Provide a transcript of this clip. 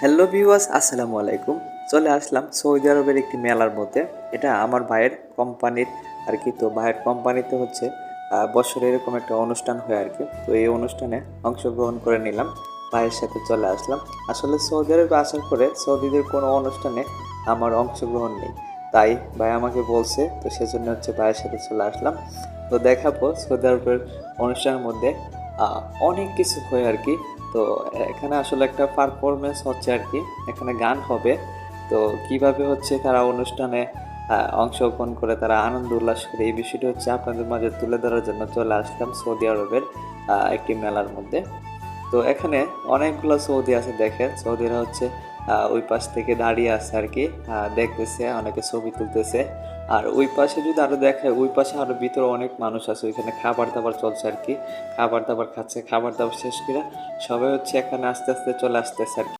Hello viewers, আসসালামু আলাইকুম। চলে আসলাম সৌদি আরবের একটি মেলার মধ্যে। এটা আমার ভাইয়ের কোম্পানির আর কি। তো ভাইয়ের কোম্পানিতে হচ্ছে বছরে এরকম একটা অনুষ্ঠান হয় আর কি। তো এই অনুষ্ঠানে অংশগ্রহণ করে নিলাম, ভাইয়ের সাথে চলে আসলাম। আসলে সৌদি আরবে আসার পরে সৌদিদের কোনো অনুষ্ঠানে আমার অংশগ্রহণ নেই, তাই ভাই আমাকে বলছে, তো সেজন্য হচ্ছে ভাইয়ের সাথে চলে আসলাম। তো দেখাবো সৌদি আরবের অনুষ্ঠানের মধ্যে আহ, অনেক কিছু হয় আর কি। তো এখানে আসলে একটা পারফরমেন্স হচ্ছে আর কি, এখানে গান হবে। তো কিভাবে হচ্ছে তারা অনুষ্ঠানে অংশগ্রহণ করে, তারা আনন্দ উল্লাস করে, এই বিষয়টা হচ্ছে আপনাদের মাঝে তুলে ধরার জন্য চলে আসলাম সৌদি আরবের একটি মেলার মধ্যে। তো এখানে অনেকগুলো সৌদি আছে, দেখেন সৌদিরা হচ্ছে ওই পাশ থেকে দাঁড়িয়ে আছে আর কি, দেখতেছে, অনেকে ছবি তুলতেছে। আর ওই পাশে যদি আরো দেখে, ওই পাশে আরো ভিতরে অনেক মানুষ আছে, ওইখানে খাবার দাবার চলছে আর কি, খাবার দাবার খাচ্ছে, খাবার দাবার শেষ করে সবাই হচ্ছে এখানে আস্তে আস্তে চলে আসতেছে আর কি।